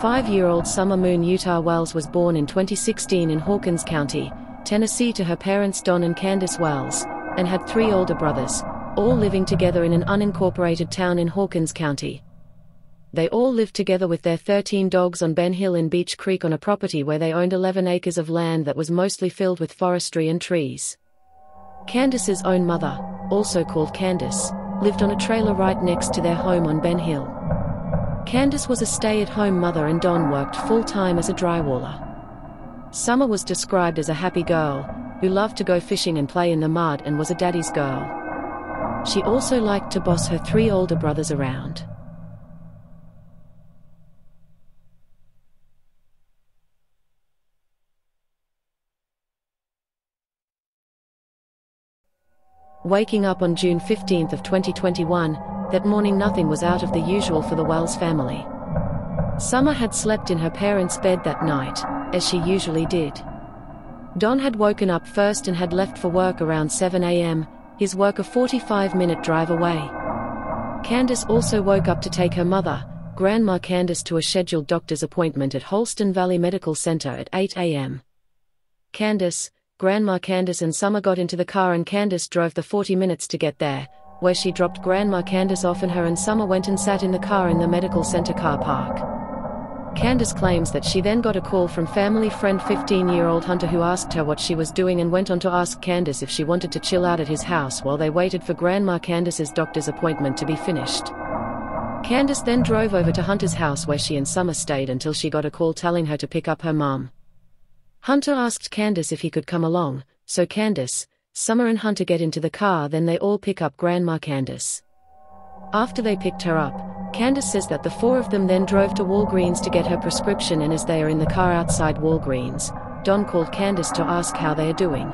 5-year-old Summer Moon Utah Wells was born in 2016 in Hawkins County, Tennessee to her parents Don and Candace Wells, and had 3 older brothers, all living together in an unincorporated town in Hawkins County. They all lived together with their 13 dogs on Ben Hill in Beach Creek on a property where they owned 11 acres of land that was mostly filled with forestry and trees. Candace's own mother, also called Candace, lived on a trailer right next to their home on Ben Hill. Candace was a stay-at-home mother and Don worked full-time as a drywaller. Summer was described as a happy girl, who loved to go fishing and play in the mud and was a daddy's girl. She also liked to boss her 3 older brothers around. Waking up on June 15 of 2021, that morning nothing was out of the usual for the Wells family. Summer had slept in her parents' bed that night, as she usually did. Don had woken up first and had left for work around 7 a.m., his work a 45-minute drive away. Candace also woke up to take her mother, Grandma Candace, to a scheduled doctor's appointment at Holston Valley Medical Center at 8 a.m. Candace, Grandma Candace and Summer got into the car and Candace drove the 40 minutes to get there, where she dropped Grandma Candace off and her and Summer went and sat in the car in the medical center car park. Candace claims that she then got a call from family friend 15-year-old Hunter, who asked her what she was doing and went on to ask Candace if she wanted to chill out at his house while they waited for Grandma Candace's doctor's appointment to be finished. Candace then drove over to Hunter's house where she and Summer stayed until she got a call telling her to pick up her mom. Hunter asked Candace if he could come along, so Candace, Summer and Hunter get into the car, then they all pick up Grandma Candace. After they picked her up, Candace says that the 4 of them then drove to Walgreens to get her prescription, and as they are in the car outside Walgreens, Don called Candace to ask how they are doing.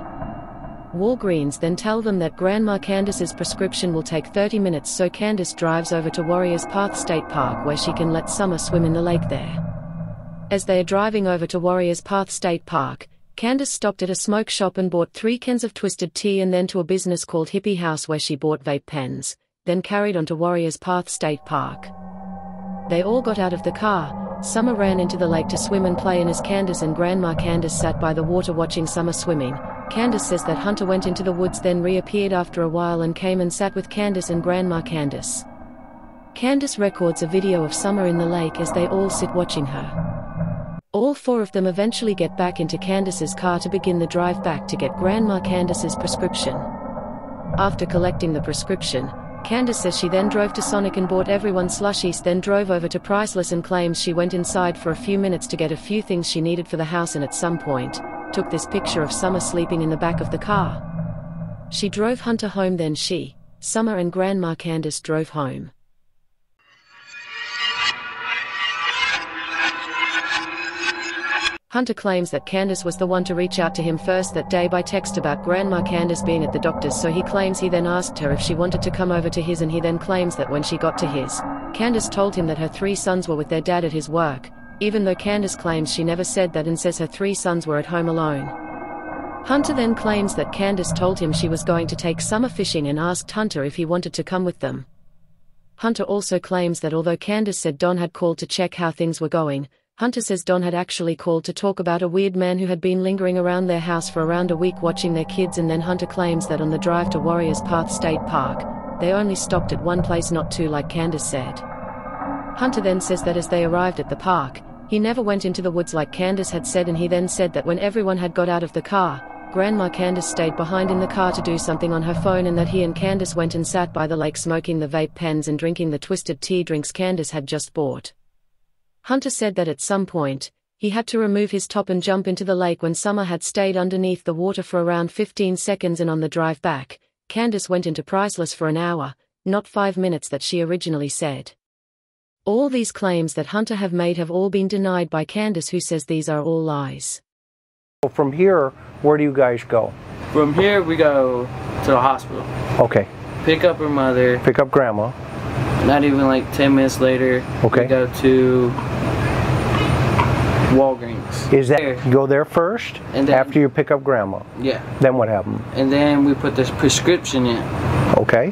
Walgreens then tell them that Grandma Candace's prescription will take 30 minutes, so Candace drives over to Warriors Path State Park where she can let Summer swim in the lake there. As they are driving over to Warriors Path State Park, Candace stopped at a smoke shop and bought 3 cans of Twisted Tea, and then to a business called Hippie House where she bought vape pens, then carried on to Warriors Path State Park. They all got out of the car. Summer ran into the lake to swim and play, and as Candace and Grandma Candace sat by the water watching Summer swimming, Candace says that Hunter went into the woods, then reappeared after a while and came and sat with Candace and Grandma Candace. Candace records a video of Summer in the lake as they all sit watching her. All 4 of them eventually get back into Candace's car to begin the drive back to get Grandma Candace's prescription. After collecting the prescription, Candace says she then drove to Sonic and bought everyone slushies, then drove over to Priceless and claims she went inside for a few minutes to get a few things she needed for the house, and at some point, took this picture of Summer sleeping in the back of the car. She drove Hunter home, then she, Summer and Grandma Candace drove home. Hunter claims that Candace was the one to reach out to him first that day by text about Grandma Candace being at the doctor's, so he claims he then asked her if she wanted to come over to his, and he then claims that when she got to his, Candace told him that her 3 sons were with their dad at his work, even though Candace claims she never said that and says her 3 sons were at home alone. Hunter then claims that Candace told him she was going to take Summer fishing and asked Hunter if he wanted to come with them. Hunter also claims that although Candace said Don had called to check how things were going, Hunter says Don had actually called to talk about a weird man who had been lingering around their house for around a week watching their kids, and then Hunter claims that on the drive to Warriors Path State Park, they only stopped at one place, not 2 like Candace said. Hunter then says that as they arrived at the park, he never went into the woods like Candace had said, and he then said that when everyone had got out of the car, Grandma Candace stayed behind in the car to do something on her phone, and that he and Candace went and sat by the lake smoking the vape pens and drinking the Twisted Tea drinks Candace had just bought. Hunter said that at some point, he had to remove his top and jump into the lake when Summer had stayed underneath the water for around 15 seconds, and on the drive back, Candace went into Priceless for an hour, not 5 minutes that she originally said. All these claims that Hunter have made have all been denied by Candace, who says these are all lies. From here, where do you guys go? From here, we go to the hospital. Okay. Pick up her mother. Pick up Grandma. Not even like 10 minutes later, okay, we go to Walgreens. Is that, you go there first, and then, after you pick up Grandma? Yeah. Then what happened? And then we put this prescription in. Okay.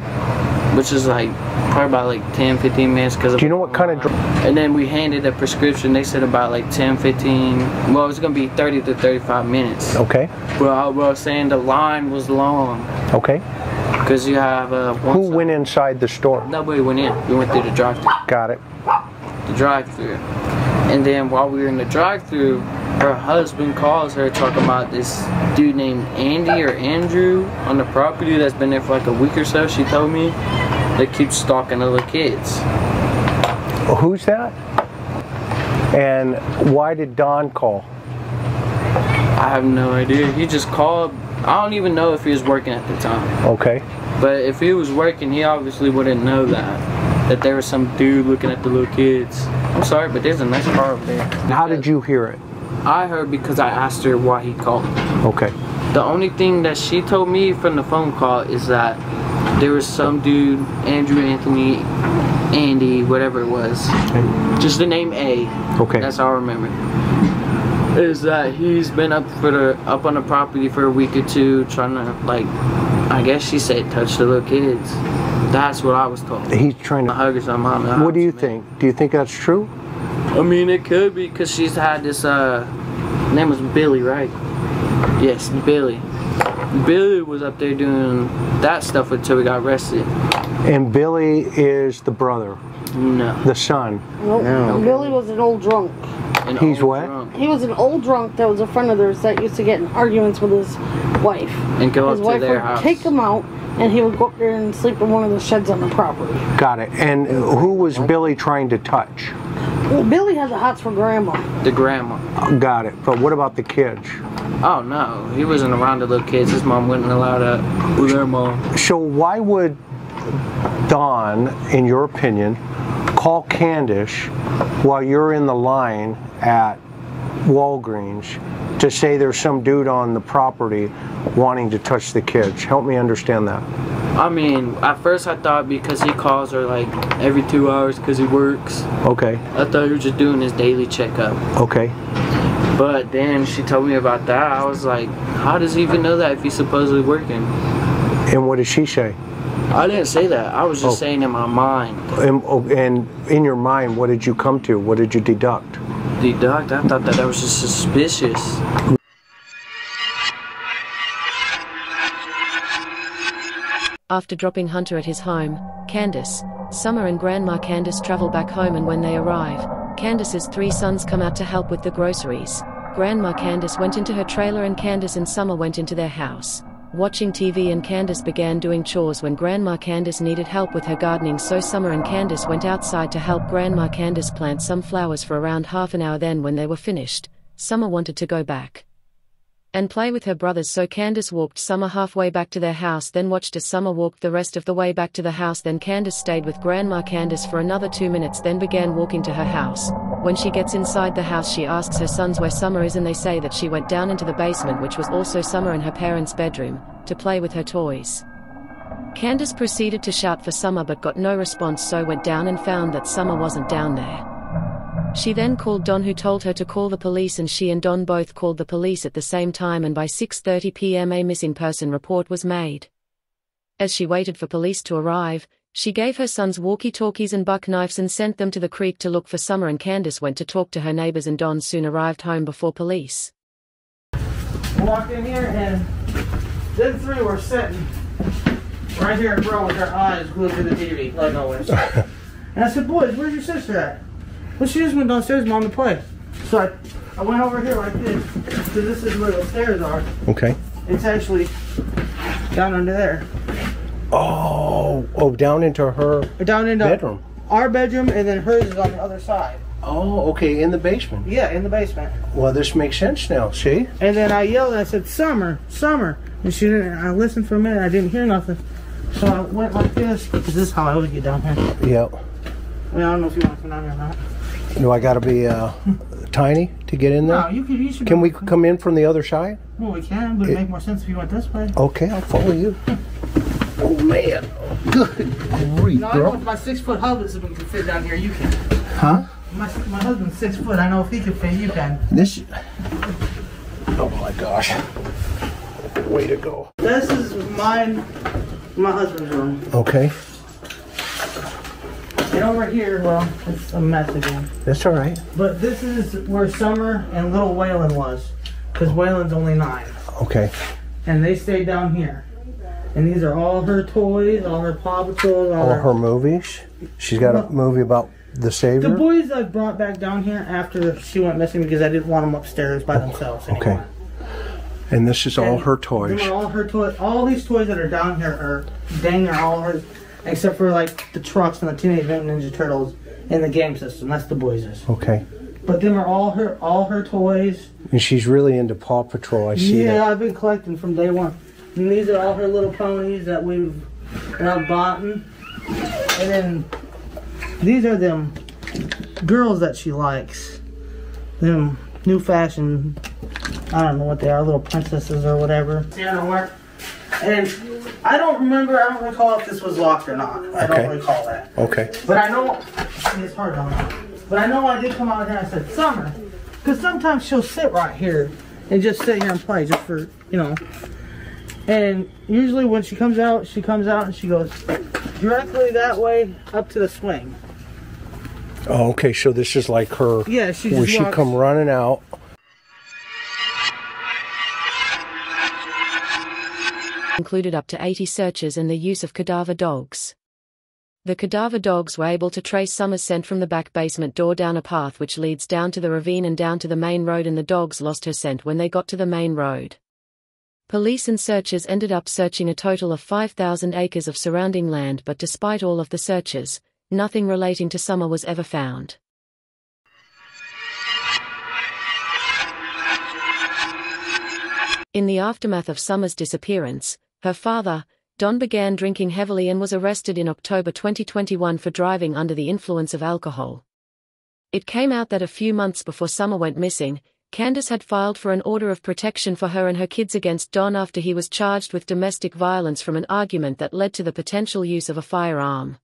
Which is like Probably about like 10, 15 minutes. Do you know what kind of And then we handed a prescription. They said about like 10, 15. Well, it was going to be 30 to 35 minutes. Okay. Well, I was saying the line was long. Okay. Because you have Who went inside the store? Nobody went in. We went through the drive-thru. Got it. The drive-thru. And then while we were in the drive-thru, her husband calls her talking about this dude named Andy or Andrew on the property that's been there for like a week or so, she told me, that keeps stalking the little kids. Who's that? And why did Don call? I have no idea. He just called. I don't even know if he was working at the time. Okay. But if he was working, he obviously wouldn't know that there was some dude looking at the little kids. I'm sorry, but there's a nice car over there. How did you hear it? I heard because I asked her why he called. Okay. The only thing that she told me from the phone call is that there was some dude, Andrew, Anthony, Andy, whatever it was. Just the name A. Okay. That's all I remember. Is that he's been up on the property for a week or two trying to, like, I guess she said touch the little kids. That's what I was told. He's trying to hug or something. What do you think? Do you think that's true? I mean, it could be because she's had this, name was Billy, right? Yes, Billy. Billy was up there doing that stuff until we got arrested. And Billy is the brother? No. The son? Nope. No. Billy was an old drunk. He's what? Drunk. He was an old drunk that was a friend of theirs that used to get in arguments with his wife. And go his up wife to their would house. take him out, and he would go up there and sleep in one of the sheds on the property. Got it. And who was Billy trying to touch? Well, Billy had the hots for grandma. The grandma. Got it. But what about the kids? Oh no, he wasn't around the little kids. His mom wouldn't allow that with their mom. So why would Don, in your opinion, call Candace while you're in the line at Walgreens to say there's some dude on the property wanting to touch the kids? Help me understand that. I mean, at first I thought because he calls her like every 2 hours because he works. Okay. I thought he was just doing his daily checkup. Okay. But then she told me about that. I was like, how does he even know that if he's supposedly working? And what did she say? I didn't say that. I was just saying in my mind. And in your mind, what did you come to? What did you deduct? Deduct? I thought that was just suspicious. After dropping Hunter at his home, Candace, Summer and Grandma Candace travel back home, and when they arrive, Candace's 3 sons come out to help with the groceries. Grandma Candace went into her trailer and Candace and Summer went into their house, watching TV, and Candace began doing chores when Grandma Candace needed help with her gardening, so Summer and Candace went outside to help Grandma Candace plant some flowers for around half an hour. Then when they were finished, Summer wanted to go back and play with her brothers, so Candace walked Summer halfway back to their house, then watched as Summer walked the rest of the way back to the house. Then Candace stayed with Grandma Candace for another 2 minutes, then began walking to her house. When she gets inside the house, she asks her sons where Summer is, and they say that she went down into the basement, which was also Summer and her parents' bedroom, to play with her toys. Candace proceeded to shout for Summer but got no response, so went down and found that Summer wasn't down there. She then called Don, who told her to call the police, and she and Don both called the police at the same time, and by 6:30 p.m. a missing person report was made. As she waited for police to arrive, she gave her sons walkie-talkies and buck knives and sent them to the creek to look for Summer, and Candace went to talk to her neighbors, and Don soon arrived home before police. Walked in here and them 3 were sitting right here in row with their eyes glued to the TV, like always. And I said, boys, where's your sister at? Well, she just went downstairs, Mom, to play. So I went over here like this, because this is where the stairs are. Okay. It's actually down under there. Oh, down into her Down into bedroom. Our bedroom, and then hers is on the other side. Oh, okay, in the basement. Yeah, in the basement. Well, this makes sense now, see? And then I yelled and I said, Summer, Summer. And she didn't, I listened for a minute, I didn't hear nothing. So I went like this, because this is how I always get down here. Yep. I mean, I don't know if you want to come down here or not. Do I got to be tiny to get in there? No, you should. Can we come in from the other side? Well, we can, but it'd make more sense if you went this way. Okay, I'll follow you. Oh, man. Good grief, No, I know girl. if my 6-foot husband can fit down here, you can. Huh? My husband's 6 foot. I know if he can fit, you can. This... Oh, my gosh. Way to go. This is my husband's room. Okay. And over here, well, it's a mess again. That's all right. But this is where Summer and little Waylon was. Because Waylon's only 9. Okay. And they stayed down here. And these are all her toys, all her Paw Patrols, All her movies. She's got a movie about the Savior. The boys I brought back down here after she went missing because I didn't want them upstairs by themselves anymore. Okay. And this is all her toys. These are all her toys. All these toys that are down here are dang near all hers, except for like the trucks and the Teenage Mutant Ninja Turtles and the game system. That's the boys'. Okay. But them are all her toys. And she's really into Paw Patrol. I see that. Yeah, I've been collecting from day one. And these are all her little ponies that I've bought. And then these are them girls that she likes. Them new fashion, I don't know what they are, little princesses or whatever. And I don't recall if this was locked or not. I don't recall that. Okay. But I know, it's hard on me. But I know I did come out here and I said, Summer, because sometimes she'll sit right here and just sit here and play just for, you know. And usually when she comes out and she goes directly that way up to the swing. Oh, okay. So this is like her. Yeah, she just where she walks. come running out. Included up to 80 searches and the use of cadaver dogs. The cadaver dogs were able to trace Summer's scent from the back basement door down a path which leads down to the ravine and down to the main road, and the dogs lost her scent when they got to the main road. Police and searchers ended up searching a total of 5,000 acres of surrounding land, but despite all of the searches, nothing relating to Summer was ever found. In the aftermath of Summer's disappearance, her father, Don, began drinking heavily and was arrested in October 2021 for driving under the influence of alcohol. It came out that a few months before Summer went missing, Candace had filed for an order of protection for her and her kids against Don after he was charged with domestic violence from an argument that led to the potential use of a firearm.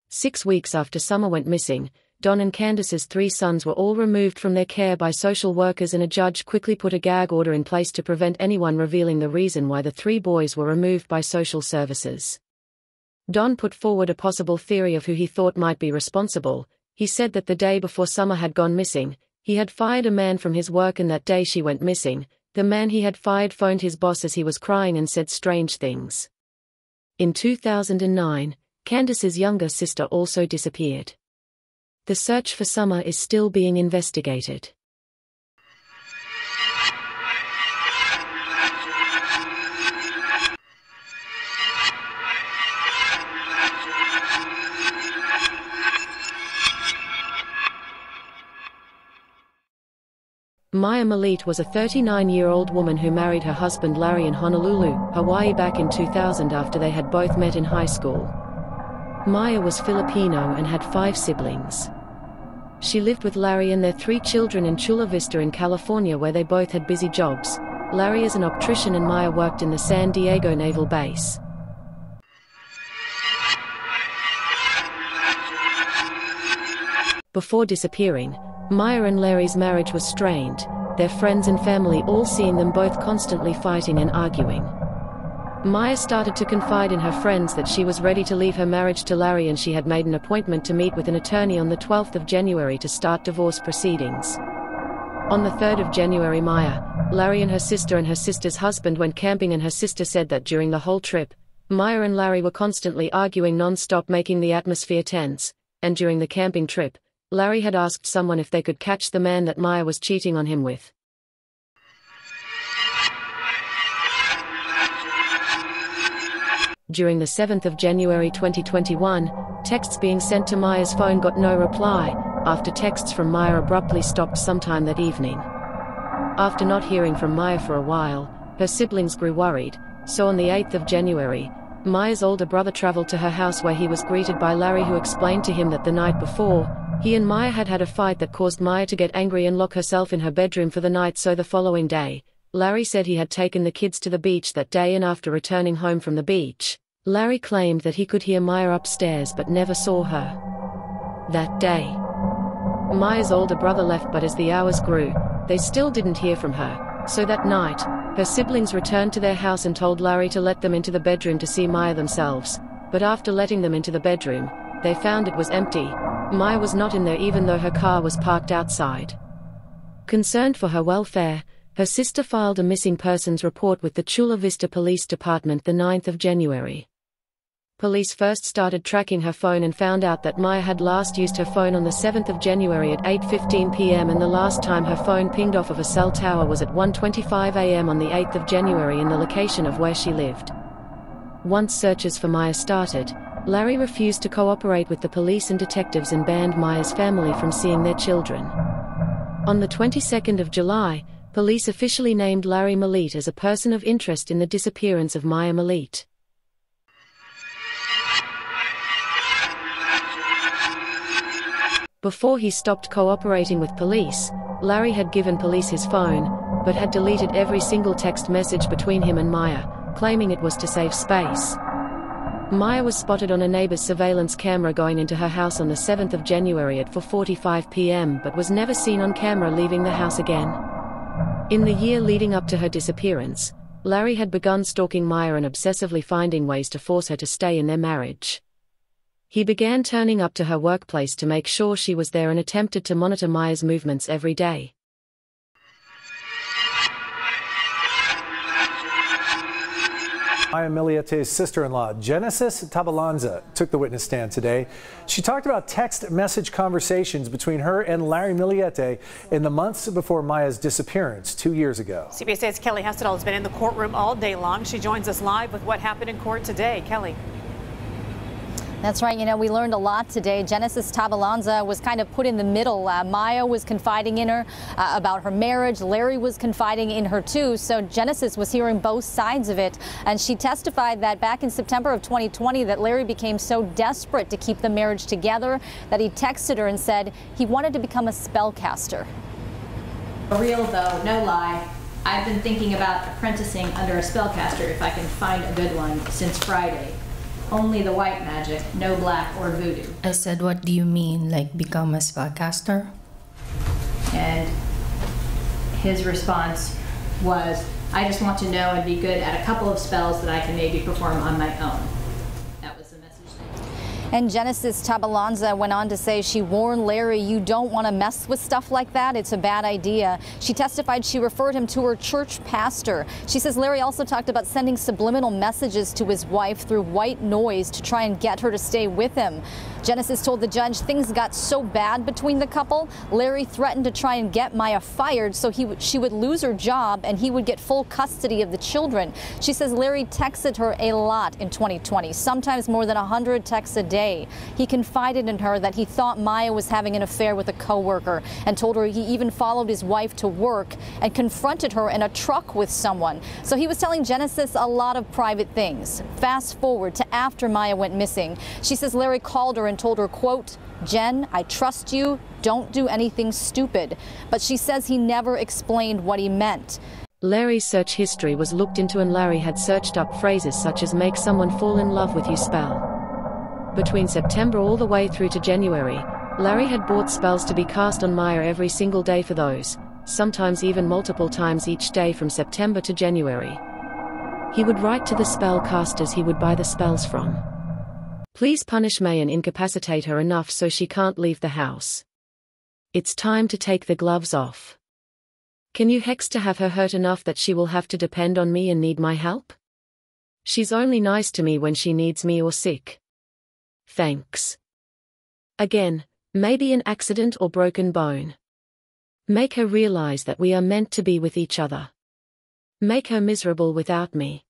6 weeks after Summer went missing, Don and Candace's 3 sons were all removed from their care by social workers, and a judge quickly put a gag order in place to prevent anyone revealing the reason why the 3 boys were removed by social services. Don put forward a possible theory of who he thought might be responsible. He said that the day before Summer had gone missing, he had fired a man from his work, and that day she went missing, the man he had fired phoned his boss as he was crying and said strange things. In 2009, Candace's younger sister also disappeared. The search for Summer is still being investigated. Maya MILLETE was a 39-year-old woman who married her husband Larry in Honolulu, Hawaii back in 2000 after they had both met in high school. Maya was Filipino and had 5 siblings. She lived with Larry and their 3 children in Chula Vista in California, where they both had busy jobs. Larry is an optician and Maya worked in the San Diego Naval Base. Before disappearing, Maya and Larry's marriage was strained, their friends and family all seeing them both constantly fighting and arguing. Maya started to confide in her friends that she was ready to leave her marriage to Larry, and she had made an appointment to meet with an attorney on the 12th of January to start divorce proceedings. On the 3rd of January, Maya, Larry and her sister's husband went camping, and her sister said that during the whole trip, Maya and Larry were constantly arguing non-stop, making the atmosphere tense, and during the camping trip, Larry had asked someone if they could catch the man that Maya was cheating on him with. During the 7th of January 2021, texts being sent to Maya's phone got no reply, after texts from Maya abruptly stopped sometime that evening. After not hearing from Maya for a while, her siblings grew worried, so on the 8th of January, Maya's older brother traveled to her house, where he was greeted by Larry, who explained to him that the night before, he and Maya had had a fight that caused Maya to get angry and lock herself in her bedroom for the night. So the following day, Larry said he had taken the kids to the beach that day, and after returning home from the beach, Larry claimed that he could hear Maya upstairs but never saw her. That day, Maya's older brother left, but as the hours grew, they still didn't hear from her, so that night, her siblings returned to their house and told Larry to let them into the bedroom to see Maya themselves, but after letting them into the bedroom, they found it was empty. Maya was not in there even though her car was parked outside. Concerned for her welfare, her sister filed a missing persons report with the Chula Vista Police Department the 9th of January. Police first started tracking her phone and found out that Maya had last used her phone on the 7th of January at 8:15 p.m. and the last time her phone pinged off of a cell tower was at 1:25 a.m. on the 8th of January in the location of where she lived. Once searches for Maya started, Larry refused to cooperate with the police and detectives and banned Maya's family from seeing their children. On the 22nd of July, police officially named Larry MILLETE as a person of interest in the disappearance of Maya MILLETE. Before he stopped cooperating with police, Larry had given police his phone, but had deleted every single text message between him and Maya, claiming it was to save space. Maya was spotted on a neighbor's surveillance camera going into her house on the 7th of January at 4:45 p.m. but was never seen on camera leaving the house again. In the year leading up to her disappearance, Larry had begun stalking Maya and obsessively finding ways to force her to stay in their marriage. He began turning up to her workplace to make sure she was there and attempted to monitor Maya's movements every day. Maya Millete's sister-in-law, Genesis Tabalanza, took the witness stand today. She talked about text message conversations between her and Larry Millete in the months before Maya's disappearance 2 years ago. CBS 8's Kelly Hessedal has been in the courtroom all day long. She joins us live with what happened in court today. Kelly. That's right. You know, we learned a lot today. Genesis Tabalanza was kind of put in the middle. Maya was confiding in her about her marriage. Larry was confiding in her, too. So Genesis was hearing both sides of it. And she testified that back in September of 2020 that Larry became so desperate to keep the marriage together that he texted her and said he wanted to become a spellcaster. For real, though, no lie. I've been thinking about apprenticing under a spellcaster if I can find a good one since Friday. Only the white magic, no black or voodoo. I said, what do you mean, like become a spellcaster? And his response was, I just want to know and be good at a couple of spells that I can maybe perform on my own. That was the message. And Genesis Tabalanza went on to say she warned Larry, you don't want to mess with stuff like that. It's a bad idea. She testified she referred him to her church pastor. She says Larry also talked about sending subliminal messages to his wife through white noise to try and get her to stay with him. Genesis told the judge things got so bad between the couple, Larry threatened to try and get Maya fired so she would lose her job and he would get full custody of the children. She says Larry texted her a lot in 2020, sometimes more than 100 texts a day. He confided in her that he thought Maya was having an affair with a coworker and told her he even followed his wife to work and confronted her in a truck with someone. So he was telling Genesis a lot of private things. Fast forward to after Maya went missing. She says Larry called her and told her, quote, Jen, I trust you. Don't do anything stupid. But she says he never explained what he meant. Larry's search history was looked into and Larry had searched up phrases such as make someone fall in love with you spell. Between September all the way through to January, Larry had bought spells to be cast on Maya every single day for those, sometimes even multiple times each day from September to January. He would write to the spell casters he would buy the spells from. Please punish May and incapacitate her enough so she can't leave the house. It's time to take the gloves off. Can you hex to have her hurt enough that she will have to depend on me and need my help? She's only nice to me when she needs me or sick. Thanks. Again, maybe an accident or broken bone. Make her realize that we are meant to be with each other. Make her miserable without me.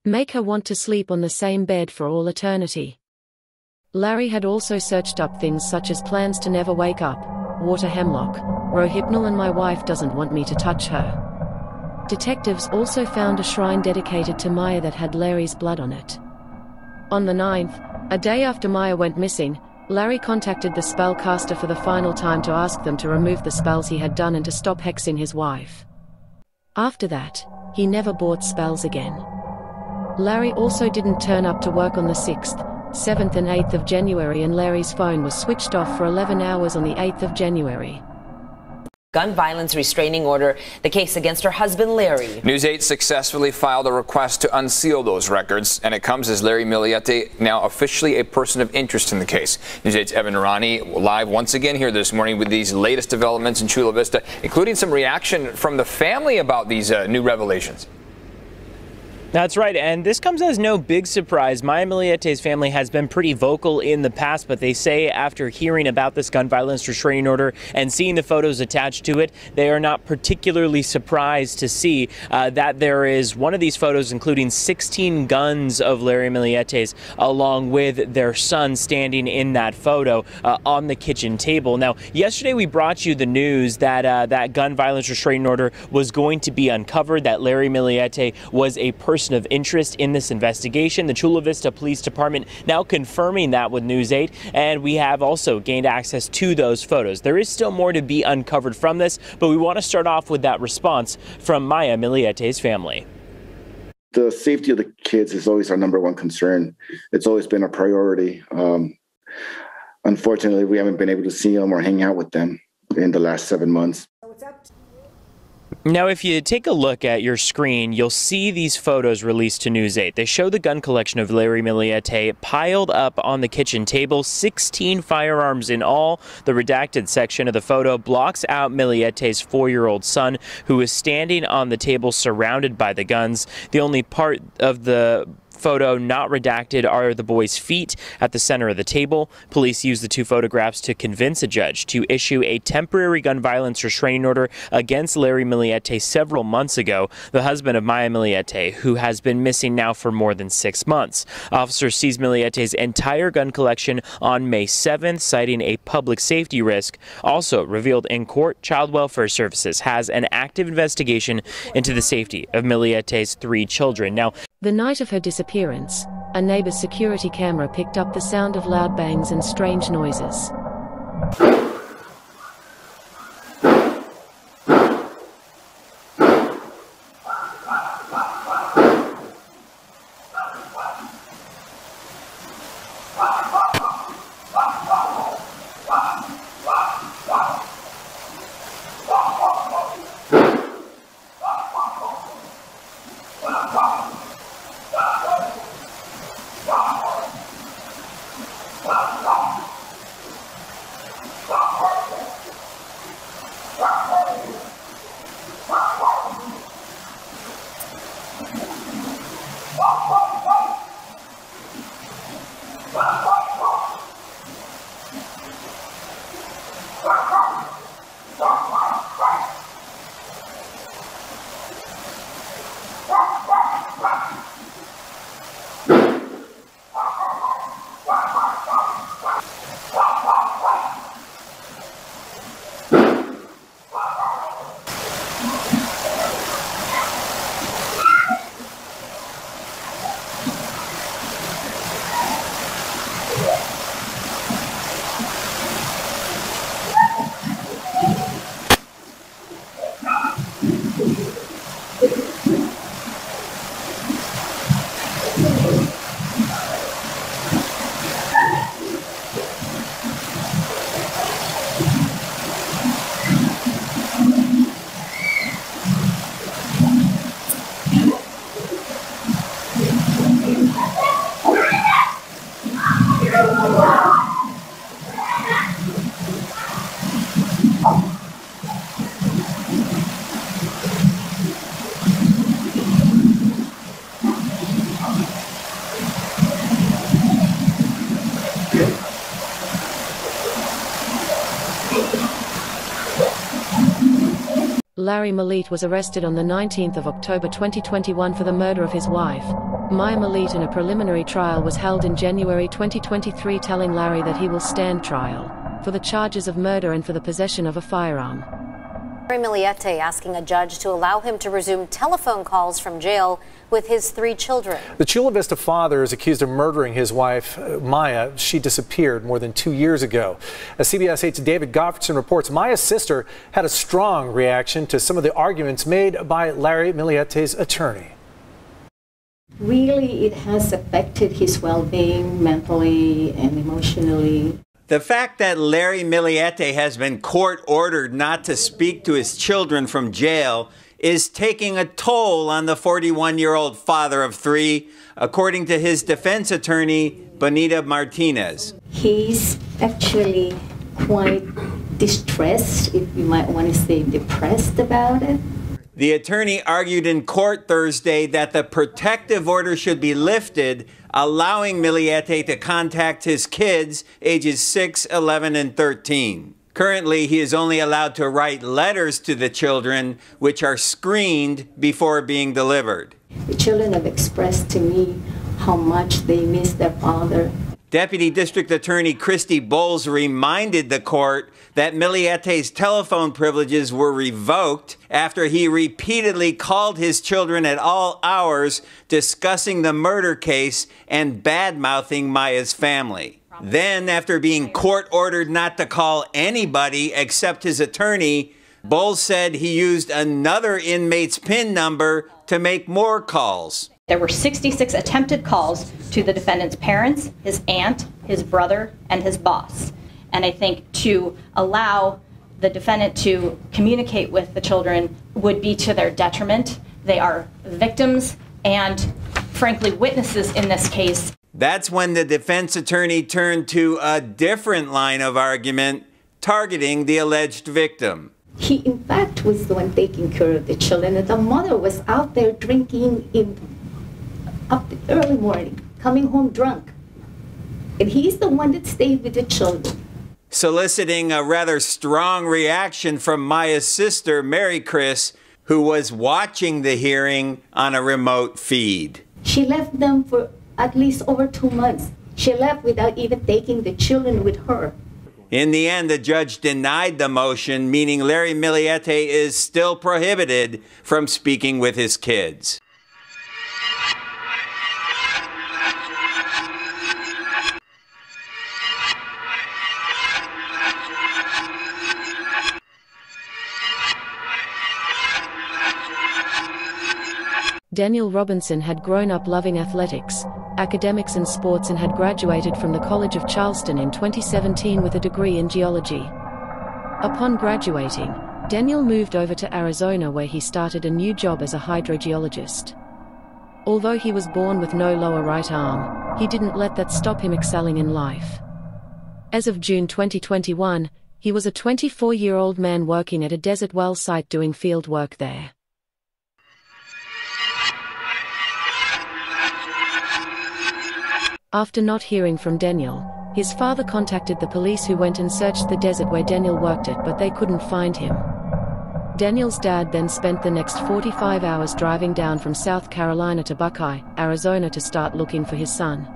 Make her want to sleep on the same bed for all eternity. Larry had also searched up things such as plans to never wake up, water hemlock, rohypnol and my wife doesn't want me to touch her. Detectives also found a shrine dedicated to Maya that had Larry's blood on it. On the 9th, a day after Maya went missing, Larry contacted the spellcaster for the final time to ask them to remove the spells he had done and to stop hexing his wife. After that, he never bought spells again. Larry also didn't turn up to work on the 6th, 7th and 8th of January and Larry's phone was switched off for 11 hours on the 8th of January. gun violence restraining order, the case against her husband, Larry. News 8 successfully filed a request to unseal those records, and it comes as Larry MILLETE now officially a person of interest in the case. News 8's Evan Rani live once again here this morning with these latest developments in Chula Vista, including some reaction from the family about these new revelations. That's right, and this comes as no big surprise. Maya Millete's family has been pretty vocal in the past, but they say after hearing about this gun violence restraining order and seeing the photos attached to it, they are not particularly surprised to see that there is one of these photos including 16 guns of Larry Millete's along with their son standing in that photo on the kitchen table. Now, yesterday we brought you the news that that gun violence restraining order was going to be uncovered, that Larry Millete was a person of interest in this investigation. The Chula Vista Police Department now confirming that with News 8, and we have also gained access to those photos. There is still more to be uncovered from this, but we want to start off with that response from Maya Millete's family. The safety of the kids is always our number one concern. It's always been a priority. Unfortunately, we haven't been able to see them or hang out with them in the last 7 months. Now, if you take a look at your screen, you'll see these photos released to News 8. They show the gun collection of Larry Millete piled up on the kitchen table, 16 firearms in all. The redacted section of the photo blocks out Millete's 4-year-old son, who is standing on the table surrounded by the guns. The only part of the photo not redacted are the boy's feet at the center of the table. Police used the two photographs to convince a judge to issue a temporary gun violence restraining order against Larry Millete several months ago, the husband of Maya Millete, who has been missing now for more than 6 months. Officers seized Millete's entire gun collection on May 7th, citing a public safety risk. Also revealed in court, Child Welfare Services has an active investigation into the safety of Millete's 3 children. Now, the night of her disappearance, a neighbor's security camera picked up the sound of loud bangs and strange noises. Larry Millete was arrested on the 19th of October 2021 for the murder of his wife, Maya Millete, in a preliminary trial was held in January 2023, telling Larry that he will stand trial for the charges of murder and for the possession of a firearm. Larry Millete asking a judge to allow him to resume telephone calls from jail with his 3 children. The Chula Vista father is accused of murdering his wife, Maya. She disappeared more than 2 years ago. As CBS 8's David Goffredson reports, Maya's sister had a strong reaction to some of the arguments made by Larry Millete's attorney. Really, it has affected his well-being mentally and emotionally. The fact that Larry MILLETE has been court-ordered not to speak to his children from jail is taking a toll on the 41-year-old father of three, according to his defense attorney, Bonita Martinez. He's actually quite distressed, if you might want to say depressed about it. The attorney argued in court Thursday that the protective order should be lifted, allowing MILLETE to contact his kids, ages 6, 11, and 13. Currently, he is only allowed to write letters to the children, which are screened before being delivered. The children have expressed to me how much they miss their father. Deputy District Attorney Christy Bowles reminded the court that MILLETE's telephone privileges were revoked after he repeatedly called his children at all hours discussing the murder case and bad-mouthing Maya's family. Then, after being court-ordered not to call anybody except his attorney, Bowles said he used another inmate's PIN number to make more calls. There were 66 attempted calls to the defendant's parents, his aunt, his brother, and his boss. And I think to allow the defendant to communicate with the children would be to their detriment. They are victims and, frankly, witnesses in this case. That's when the defense attorney turned to a different line of argument, targeting the alleged victim. He, in fact, was the one taking care of the children, and the mother was out there drinking up the early morning, coming home drunk. And he's the one that stayed with the children. Soliciting a rather strong reaction from Maya's sister, Mary Chris, who was watching the hearing on a remote feed. She left them for at least over 2 months. She left without even taking the children with her. In the end, the judge denied the motion, meaning Larry MILLETE is still prohibited from speaking with his kids. Daniel Robinson had grown up loving athletics, academics and sports and had graduated from the College of Charleston in 2017 with a degree in geology. Upon graduating, Daniel moved over to Arizona where he started a new job as a hydrogeologist. Although he was born with no lower right arm, he didn't let that stop him excelling in life. As of June 2021, he was a 24-year-old man working at a desert well site doing field work there. After not hearing from Daniel, his father contacted the police who went and searched the desert where Daniel worked at, but they couldn't find him. Daniel's dad then spent the next 45 hours driving down from South Carolina to Buckeye, Arizona to start looking for his son.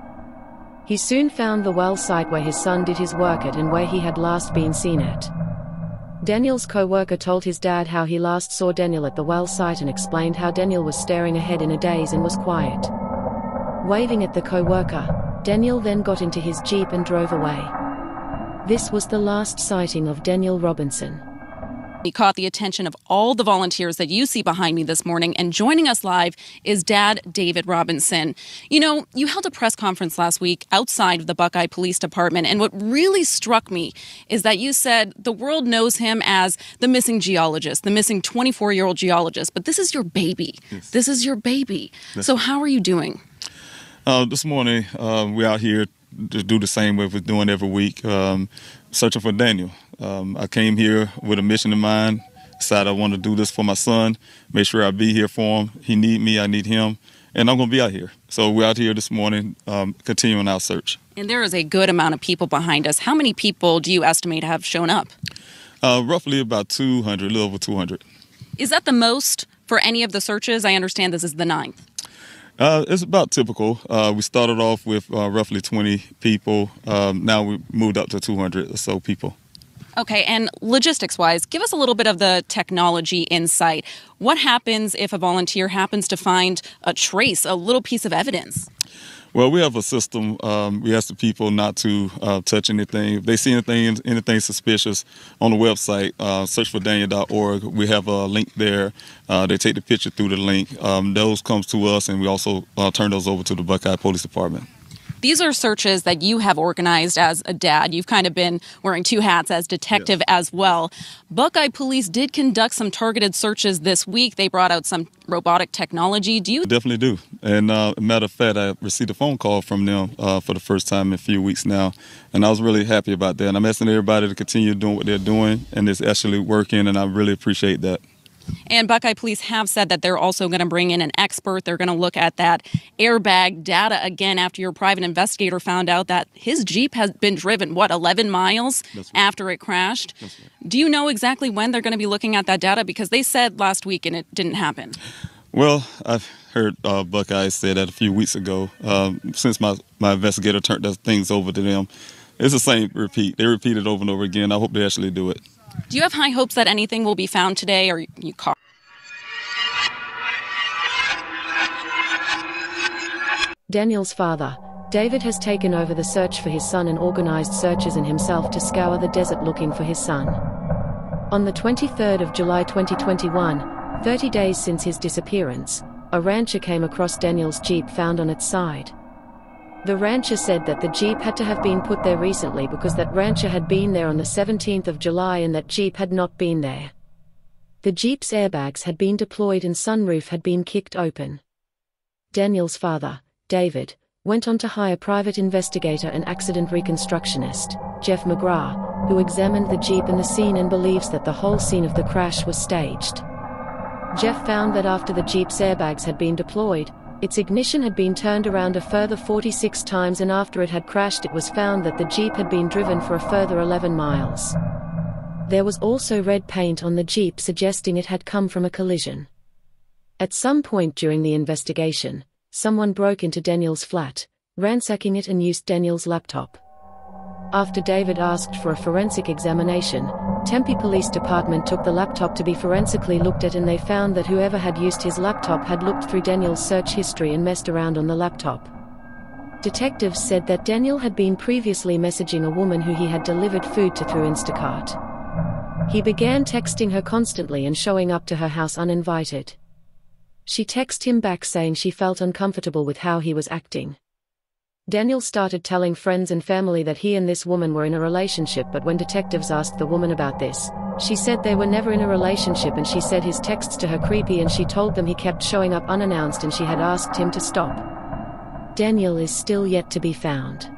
He soon found the well site where his son did his work at and where he had last been seen at. Daniel's co-worker told his dad how he last saw Daniel at the well site and explained how Daniel was staring ahead in a daze and was quiet. Waving at the co-worker, Daniel then got into his Jeep and drove away. This was the last sighting of Daniel Robinson. He caught the attention of all the volunteers that you see behind me this morning, and joining us live is Dad David Robinson. You know, you held a press conference last week outside of the Buckeye Police Department, and what really struck me is that you said the world knows him as the missing geologist, the missing 24-year-old geologist, but this is your baby. Yes. This is your baby. So how are you doing? This morning, we're out here to do the same way we're doing every week, searching for Daniel. I came here with a mission in mind, decided I want to do this for my son, make sure I be here for him. He need me, I need him, and I'm going to be out here. So we're out here this morning, continuing our search. And there is a good amount of people behind us. How many people do you estimate have shown up? Roughly about 200, a little over 200. Is that the most for any of the searches? I understand this is the 9th. It's about typical. We started off with roughly 20 people. Now we moved up to 200 or so people. Okay, and logistics-wise, give us a little bit of the technology insight. What happens if a volunteer happens to find a trace, a little piece of evidence? Well, we have a system. We ask the people not to touch anything. If they see anything suspicious on the website, searchfordaniel.org. We have a link there. They take the picture through the link. Those comes to us, and we also turn those over to the Buckeye Police Department. These are searches that you have organized as a dad. You've kind of been wearing two hats as detective as well. Buckeye Police did conduct some targeted searches this week. They brought out some robotic technology. Do you? Definitely do. And matter of fact, I received a phone call from them for the first time in a few weeks now, and I was really happy about that. And I'm asking everybody to continue doing what they're doing, and it's actually working, and I really appreciate that. And Buckeye Police have said that they're also going to bring in an expert. They're going to look at that airbag data again after your private investigator found out that his Jeep has been driven, 11 miles after it crashed? Do you know exactly when they're going to be looking at that data? Because they said last week and it didn't happen. Well, I've heard Buckeye say that a few weeks ago. Since my investigator turned those things over to them, it's the same repeat. They repeat it over and over again. I hope they actually do it. Do you have high hopes that anything will be found today, or you caught? Daniel's father, David, has taken over the search for his son and organized searches and himself to scour the desert looking for his son. On the 23rd of July 2021, 30 days since his disappearance, a rancher came across Daniel's Jeep found on its side. The rancher said that the Jeep had to have been put there recently because that rancher had been there on the 17th of July and that Jeep had not been there. The Jeep's airbags had been deployed and sunroof had been kicked open. Daniel's father, David, went on to hire private investigator and accident reconstructionist, Jeff McGrath, who examined the Jeep and the scene and believes that the whole scene of the crash was staged. Jeff found that after the Jeep's airbags had been deployed, its ignition had been turned around a further 46 times, and after it had crashed it was found that the Jeep had been driven for a further 11 miles. There was also red paint on the Jeep suggesting it had come from a collision. At some point during the investigation, someone broke into Daniel's flat, ransacking it and used Daniel's laptop. After David asked for a forensic examination, Tempe Police Department took the laptop to be forensically looked at, and they found that whoever had used his laptop had looked through Daniel's search history and messed around on the laptop. Detectives said that Daniel had been previously messaging a woman who he had delivered food to through Instacart. He began texting her constantly and showing up to her house uninvited. She texted him back saying she felt uncomfortable with how he was acting. Daniel started telling friends and family that he and this woman were in a relationship, but when detectives asked the woman about this, she said they were never in a relationship, and she said his texts to her creepy, and she told them he kept showing up unannounced and she had asked him to stop. Daniel is still yet to be found.